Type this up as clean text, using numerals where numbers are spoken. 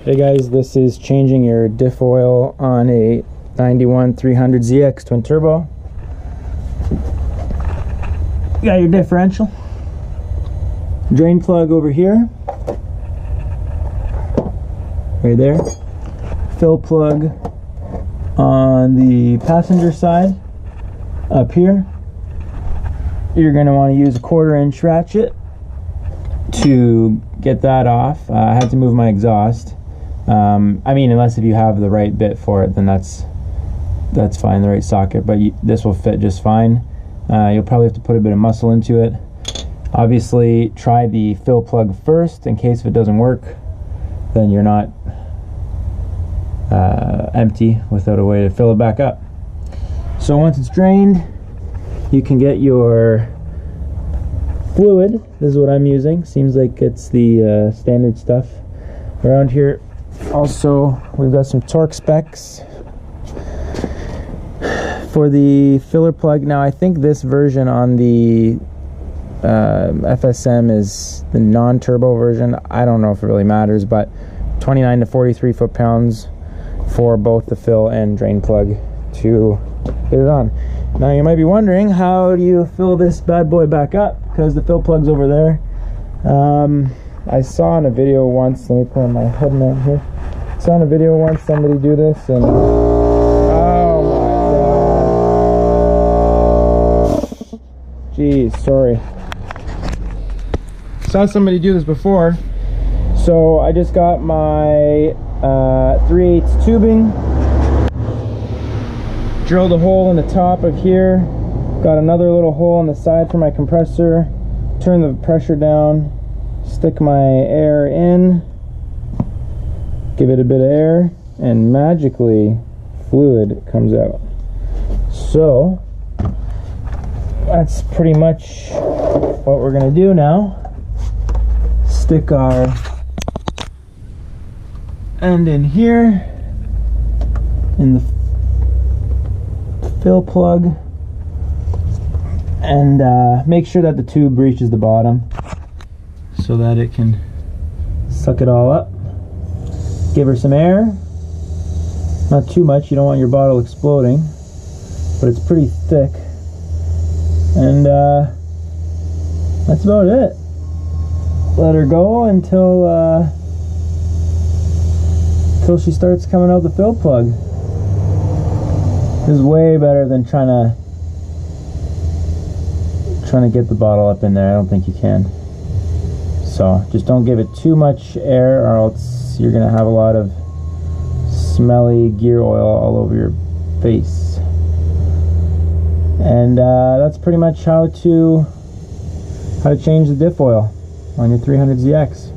Hey guys, this is changing your diff oil on a 91 300ZX twin turbo. You got your differential, drain plug over here, right there, fill plug on the passenger side up here. You're going to want to use a 1/4 inch ratchet to get that off. I had to move my exhaust. I mean, unless if you have the right bit for it, then that's fine, the right socket, but this will fit just fine. You'll probably have to put a bit of muscle into it. Obviously, try the fill plug first, in case if it doesn't work, then you're not empty without a way to fill it back up. So once it's drained, you can get your fluid. This is what I'm using. Seems like it's the standard stuff around here. Also, we've got some torque specs for the filler plug. Now, I think this version on the FSM is the non-turbo version. I don't know if it really matters, but 29 to 43 foot-pounds for both the fill and drain plug to get it on. Now, you might be wondering, how do you fill this bad boy back up? Because the fill plug's over there. I saw in a video once, let me put on my hood mount here. I saw in a video once somebody do this, and oh my god. Jeez, sorry. Saw somebody do this before. So I just got my 3/8 tubing, drilled a hole in the top of here, got another little hole on the side for my compressor, turn the pressure down, stick my air in, give it a bit of air, and magically fluid comes out. So that's pretty much what we're gonna do now. Stick our end in here in the fill plug, and make sure that the tube reaches the bottom so that it can suck it all up. Give her some air, not too much, you don't want your bottle exploding, but it's pretty thick, and that's about it. Let her go until she starts coming out the fill plug. This is way better than trying to get the bottle up in there. I don't think you can. So just don't give it too much air, or else you're gonna have a lot of smelly gear oil all over your face. And that's pretty much how to change the diff oil on your 300ZX.